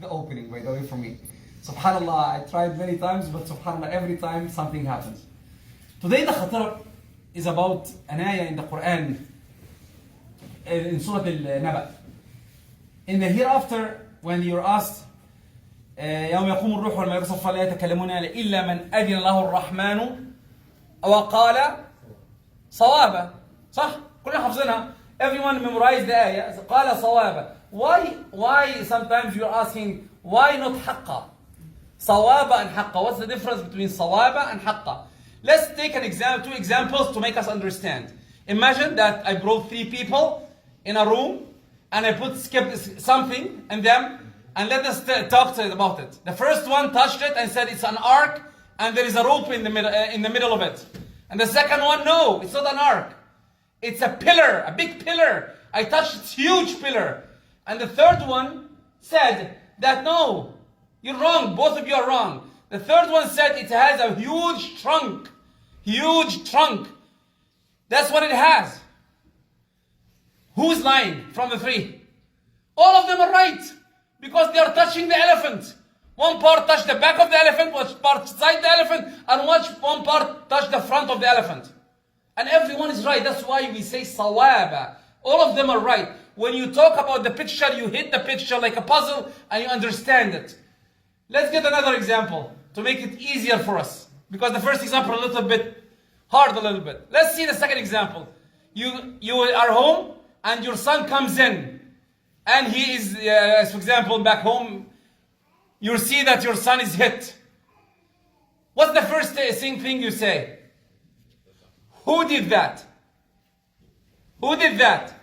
the opening, by the way, for me. SubhanAllah, I tried many times, but SubhanAllah, every time something happens. Today the khatara is about an ayah in the Quran, in Surah Al-Naba. In the hereafter, when you're asked, يوم يقوم الروح والملائكة صفا لا يتكلمون إلا من أذن له الرحمن وقال صوابا. صح؟ كلنا حافظينها. Everyone memorized the ayah. قال صوابا. Why sometimes you're asking, why not حقا? صوابا and حقا. What's the difference between صوابا and حقا? Let's take an example, 2 examples to make us understand. Imagine that I brought 3 people in a room and I put something in them and let us talk about it. The first one touched it and said it's an ark and there is a rope in the middle of it. And the second one, no, it's not an ark. It's a pillar, a big pillar. I touched this huge pillar. And the third one said that no, you're wrong, both of you are wrong. The third one said it has a huge trunk. Huge trunk. That's what it has. Who's lying from the 3? All of them are right. Because they are touching the elephant. One part touched the back of the elephant, one part side the elephant, and one part touched the front of the elephant. And everyone is right. That's why we say sawaba. All of them are right. When you talk about the picture, you hit the picture like a puzzle and you understand it. Let's get another example to make it easier for us. Because the first example a little bit hard a little bit. Let's see the second example. You are home and your son comes in. And he is, for example, back home, you see that your son is hit. What's the first thing you say? Who did that? Who did that?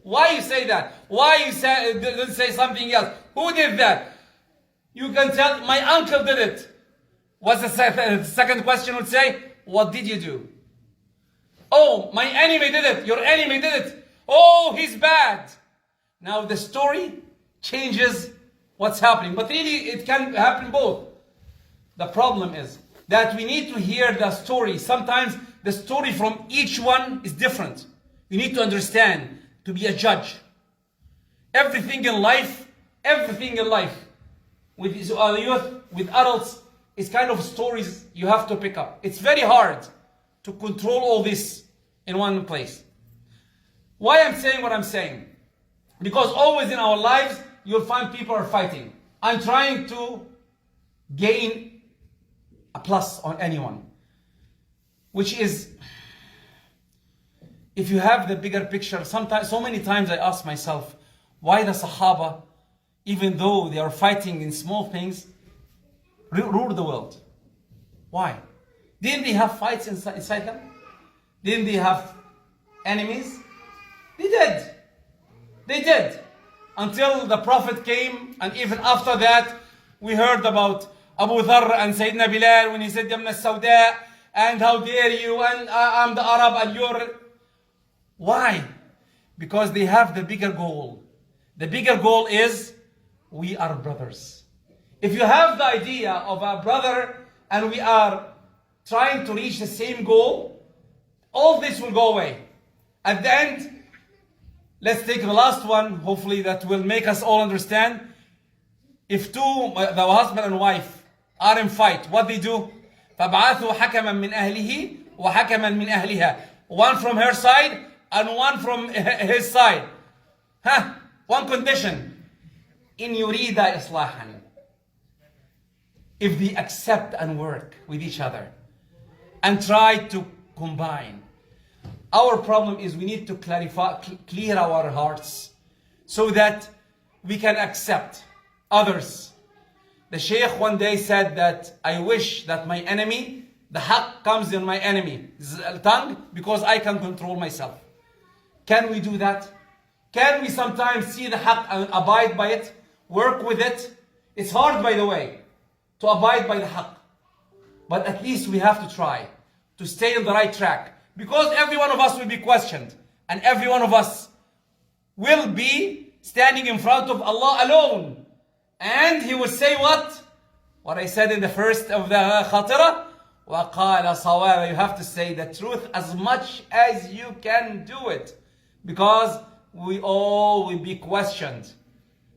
Why you say that? Why you didn't say something else? Who did that? You can tell, my uncle did it. What's the second question would say? What did you do? Oh, my enemy did it. Your enemy did it. Oh, he's bad. Now the story changes what's happening. But really, it can happen both. The problem is that we need to hear the story. Sometimes the story from each one is different. You need to understand, to be a judge. Everything in life, with youth, with adults, is kind of stories you have to pick up. It's very hard to control all this in one place. Why I'm saying what I'm saying? Because always in our lives, you'll find people are fighting. I'm trying to gain a plus on anyone. Which is, if you have the bigger picture, sometimes, so many times I ask myself, why the Sahaba, even though they are fighting in small things, rule the world? Why? Didn't they have fights inside them? Didn't they have enemies? They did. They did. Until the Prophet came, and even after that, we heard about Abu Dharr and Sayyidina Bilal when he said, Yamna Sauda, and how dare you, and I'm the Arab and you're... Why? Because they have the bigger goal. The bigger goal is, we are brothers. If you have the idea of a brother and we are trying to reach the same goal, all this will go away. At the end, let's take the last one, hopefully that will make us all understand. If the husband and wife are in fight, what they do? فَبْعَثُوا حَكَمًا مِنْ أَهْلِهِ وَحَكَمًا مِنْ أَهْلِهَا. One from her side and one from his side. One condition. إِنْ يُرِيدَ إِصْلَاحًا. If they accept and work with each other and try to combine. Our problem is we need to clear our hearts so that we can accept others. The Shaykh one day said that I wish that my enemy, the haqq comes in my enemy's tongue because I can control myself. Can we do that? Can we sometimes see the haqq and abide by it? Work with it? It's hard, by the way, to abide by the haqq. But at least we have to try to stay on the right track. Because every one of us will be questioned. And every one of us will be standing in front of Allah alone. And He will say what? What I said in the first of the khatira. وَقَالَ صَوَابًا. You have to say the truth as much as you can do it. Because we all will be questioned.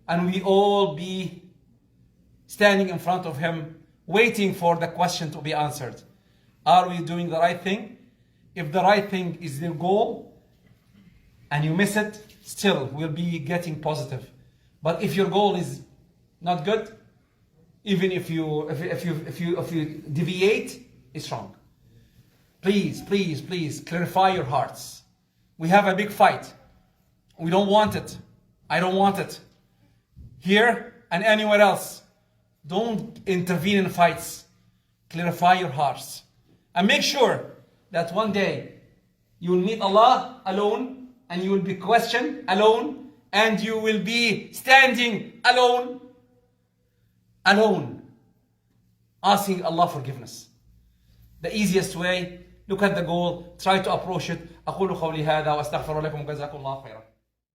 And we all be standing in front of him, waiting for the question to be answered. Are we doing the right thing? If the right thing is the goal and you miss it, still we'll be getting positive. But if your goal is not good, even if you deviate, it's wrong. Please, please, please clarify your hearts. We have a big fight. We don't want it. I don't want it. Here and anywhere else. Don't intervene in fights. Clarify your hearts. And make sure that one day you will meet Allah alone, and you will be questioned alone, and you will be standing alone, asking Allah forgiveness. The easiest way, look at the goal, try to approach it. أقول قولي هذا وأستغفر لكم وجزاكم الله خيرا.